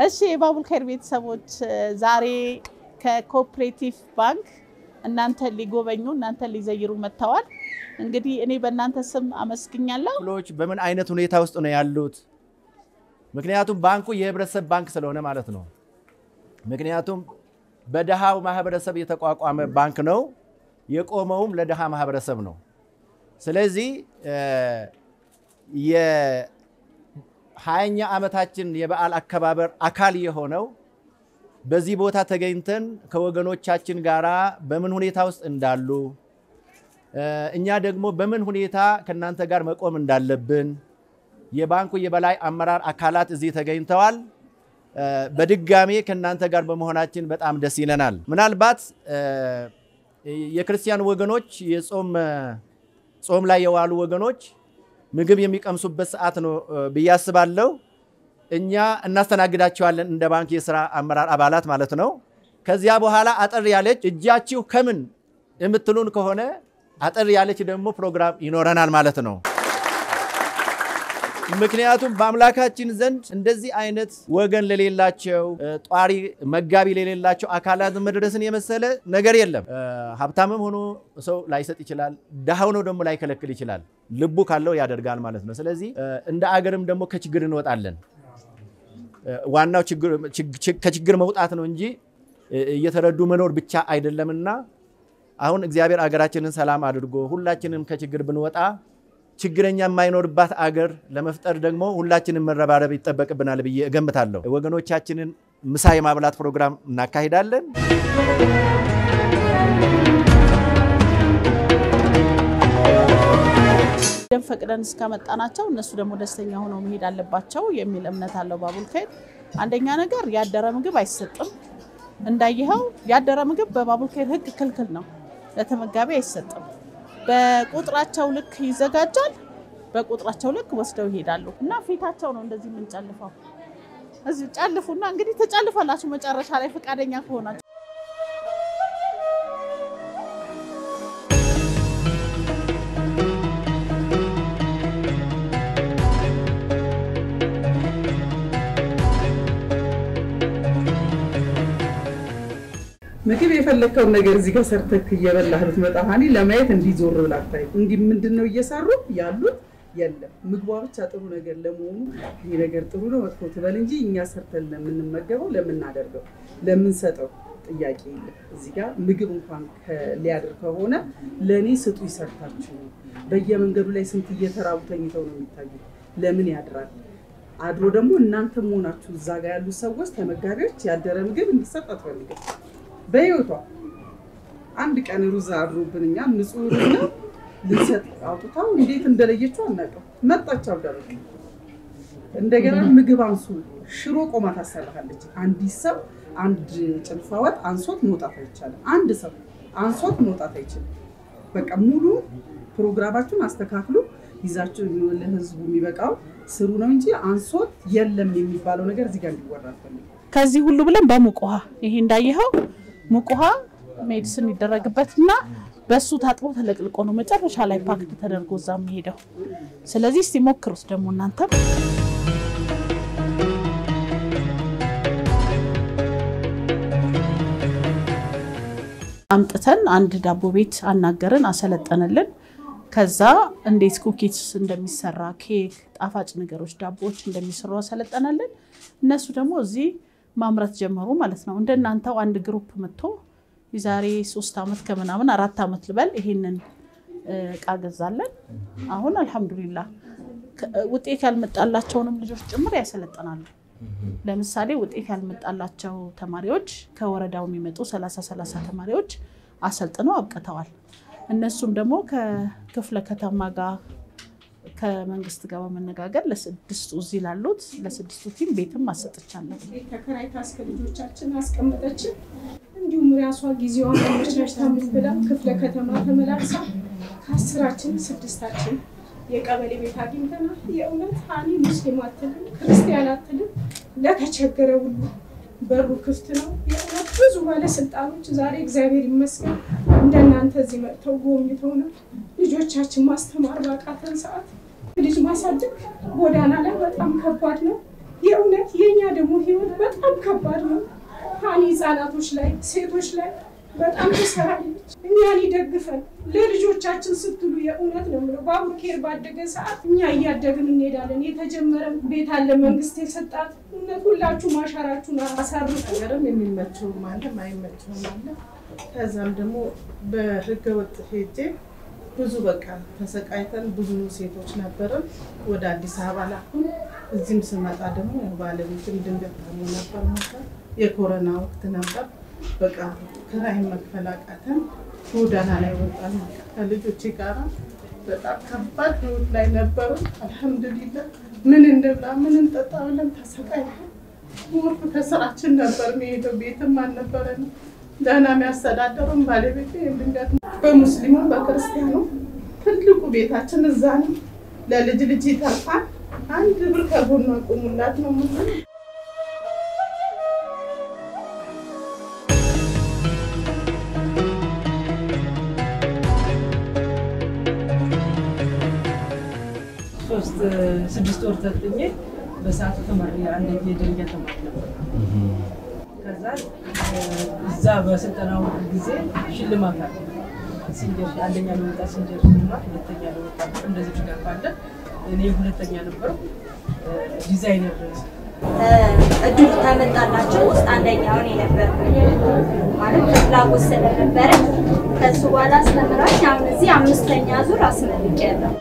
እሺ የባቡል ኸይር ቤተሰቦች ዛሬ ከኮኦፕሬቲቭ ባንክ እናንተ ሊጎበኙ እናንተ ሊዘይሩ መጥተዋል እንግዲህ እኔ በእናንተ ስም አመስግኛለሁ ሎች በምን አይነት ሁኔታ ውስጥ ነው ያሉት ምክንያቱም ባንኩ የህብረተሰብ ባንክ ስለሆነ ማለት ነው ምክንያቱም በደሃው ማህበረሰብ የተቋቋመ ባንክ ነው የቆመውም ለደሃ ማህበረሰብ ነው ስለዚህ የ20ኛ ዓመታችን የበዓል አከባበር አካል የሆነው በዚህ ቦታ ተገኝተን ከወገኖቻችን ጋራ በምን ሁኔታ ውስጥ እንዳሉ እኛ ደግሞ በምን ሁኔታ ከናንተ ጋር መቆም እንዳለብን የባንኩ የበላይ አመራር አካላት እዚህ ተገኝተዋል በድጋሜ ከናንተ ጋር በመሆናችን በጣም ደስ ይለናል ምናልባት የክርስቲያን ወገኖች ጾም ላይ የዋሉ ወገኖች ምግብ የሚቀምሱበት ሰዓት ነው በያስባለው እኛ እናስተናግዳቸዋለን እንደ ባንክ የሥራ አመራር አባላት ማለት ነው ከዚያ በኋላ አጠር ያለች እጃችሁ ከምን የምትሉን ከሆነ አጠር ያለች ደግሞ ፕሮግራም ይኖረናል ማለት ነው ምክንያቱም በአምላካችን ዘንድ እንደዚህ አይነት ወገን ለሌላቸው ጧሪ መጋቢ ለሌላቸው አካላት መድረስን የመሰለ ነገር የለም ሀብታምም ሆኖ ሰው ላይሰጥ ይችላል ደሃው ነው ደግሞ ላይከለክል ይችላል ልቡ ካለው ያደርጋል ማለት ነው ስለዚህ እንደ አገርም ደግሞ ከችግር እንወጣለን ዋናው ከችግር መውጣት ነው እንጂ እየተረዱ መኖር ብቻ አይደለምና አሁን እግዚአብሔር አገራችንን ሰላም አድርጎ ሁላችንም ከችግር ብንወጣ ችግረኛ የማይኖርባት አገር ለመፍጠር ደግሞ ሁላችንም መረባረብ ይተበቅብናል ብዬ እገምታለሁ ወገኖቻችንን ምሳ የማብላት ፕሮግራም እናካሂዳለን ፈቅደን እስከመጣናቸው እነሱ ደግሞ ደስተኛ ሆነው መሄድ አለባቸው የሚል እምነት አለው ባቡል ኸይር አንደኛ ነገር ያደረ ምግብ አይሰጥም እንዳይኸው ያደረ ምግብ በባቡል ኸይር ህግ ክልክል ነው ለተመጋቢ አይሰጥም በቁጥራቸው ልክ ይዘጋጃል በቁጥራቸው ልክ ወስደው ይሄዳሉ እና ፊታቸው ነው እንደዚህ ምን ጫልፈው እዚህ ጫልፉና እንግዲህ ተጫልፈላችሁ መጨረሻ ላይ ፈቃደኛ ከሆናችሁ ምግብ የፈለከው ነገር እዚህ ጋር ሰርተክ እየበላህ ልትመጣሃኒ ለማየት እንዲዞር ብላታይ እንዲ ምንድነው እየሰሩ ያሉት የለም ምግቧ ብቻ ጥሩ ነገር ለመሆኑ ይሄ ነገር ጥሩ ነው መጥፎ ትበል እንጂ እኛ ሰርተን ለምንመገበው ለምናደርገው ለምንሰጠው ጥያቄ የለም እዚህ ጋር ምግብ እንኳን ሊያድር ከሆነ ለኔ ስጡ ይሰርታችሁ በየመንገዱ ላይ ስንት እየተራቡ ተኝተው ነው የሚታዩት ለምን ያድራል አድሮ ደግሞ እናንተ ሆናችሁ እዛ ጋር ያሉ ሰዎች ተመጋቢዎች ያደረ ምግብ እንዲሰጥ አትፈልጉም በህይወቷ አንድ ቀን ሩዝ አድሮብንኛ ንጹህ ሩዝ ነው ልሰጥ አውጥታው እንዴት እንደለየችው አናውቅም መጣቻው ደረቀ እንደገና ምግብ አንሱ ሽሮ ቆማ ታሰራለች አንዲ ሰው አንድ ጭልፋ ወጥ አንሶት መውጣት አይቻልም አንድ ሰው አንሶት መውጣት አይችልም በቃ ሙሉ ፕሮግራማችሁን አስተካክሉ ይዛችሁ ለህዝቡ የሚበቃው ስሩ ነው እንጂ አንሶት የለም የሚባለው ነገር እዚህ ጋር እንዲወራ ፈልግ ከዚህ ሁሉ ብለን በሙቆሃ ይሄ እንዳይኸው ሙቆሃ ሜዲሲን ይደረግበትና በሱ ታጥቦ ተለቅልቆ ነው መጨረሻ ላይ ፓክት ተደርጎ ዛም ሄደው ስለዚህ እስቲ ሞክሩት ደግሞ እናንተ አምጥተን አንድ ዳቦ ቤት አናገርን አሰለጠነልን ከዛ እንዴት ኩኪስ እንደሚሰራ ኬክ ጣፋጭ ነገሮች ዳቦዎች እንደሚሰሩ አሰለጠነልን እነሱ ደግሞ እዚህ ማምረት ጀመሩ ማለት ነው እንደናንተው አንድ ግሩፕ መጥቶ ይዛሬ 3 አመት ከመናምን 4 አመት ልበል ይሄንን ቃገዛለን አሁን አልহামዱሊላህ ውጤት ያልመጣላቸውንም ልጆች ጭምር ያሰለጠናሉ ለምሳሌ ውጤት ያልመጣላቸው ተማሪዎች ከወረዳው የሚመጡ 30 ተማሪዎች አሰልጥነው አብቀተዋል እነሱም ደግሞ ከክፍለ ከተማ ጋር ከመንግስት ጋር በመነጋገር ለስድስቱ እዚህ ላሉት ለስድስቱ ቲም ቤትም አሰጥቻለሁ ተከራይታ አስከልጆቻችን አስቀመጠች እንዲሁም ራሷ ጊዜዋን አመቻችታ ብላ ክፍለ ከተማ ተመላልሳ ከአስራችን ስድስታችን የቀበሌ ቤት አግኝተናል የእውነት አኒ ሙስሊማትን ክርስቲያናትን ለተቸገረ ሁሉ በሩ ክፍት ነው የእውነት ብዙ ባለስልጣኖች ዛሬ እግዚአብሔር ይመስገን እንደናንተ እዚህ መጥተው ጎብኝተውና ልጆቻችን ማስተማር ባቃተን ሰዓት ልጅ ማሳደግ ጎዳና ላይ በጣም ከባድ ነው የእውነት የኛ ደግሞ ህይወት በጣም ከባድ ነው። ሃኒ ህጻናቶች ላይ ሴቶች ላይ በጣም ተሰራለች። እኛን ይደግፈን ለልጆቻችን ስትሉ የእውነት ነው የምለው። ባቡር ኬር ባደገ ሰዓት እኛ እያደግን እንሄዳለን። የተጀመረ ቤት አለ መንግስት የሰጣት። እውነት ሁላችሁ ማሻራችሁን አሳርፉ። ነገርም የሚመቸው ማለት ማይመቸው ማለት ከዛም ደግሞ በህገ ወጥ ሄጄ ብዙ በቃ ተሰቃይተን ብዙ ሴቶች ነበርን። ወደ አዲስ አበባ ላኩን። እዚህም ስመጣ ደግሞ ባለቤትም ድንገት ታሞ ነበር። የኮሮና ወቅት ነበር። በቃ ክራይ መክፈል አቃተን። ጎዳና ላይ ወጣን ከልጆቼ ጋር። በጣም ከባድ ህይወት ላይ ነበር። አልሐምዱሊላህ ምን እንብላ ምን እንጠጣ ብለን ተሰቃይተን ወርፍ ከስራችን ነበር የሚሄደው። ቤትም አልነበረን። ደህና የሚያስተዳደሩን ባለቤቴ ድንገት በሙስሊሙ በክርስቲያኑ ትልቁ ቤታችን እዛ ነው። ለልጅ ልጅ ይተርፋል። አንድ ብር ከጎኗ ቆሙላት ነው ማለት ነው። ስድስት ወር ተጥኜ በሰዓቱ ተመሪ አንደኛ ደረጃ ተማሪ ነበር። ከዛ እዛ በስልጠናው ጊዜ ሽልማት አለ። ሲንጀር አንደኛ ለወጣ ሲንጀር ሽልማት፣ ሁለተኛ ለወጣ እንደዚህ ተጋፋለ። እኔ ሁለተኛ ነበር። ዲዛይነር እድሉ ተመጣላቸው ውስጥ አንደኛው እኔ ነበር ማለት ፍላጎት ስለነበረ ከሱ በኋላ አስተምራኝ አሁን እዚህ 5ኛ ዙር አስመርቄያለሁ።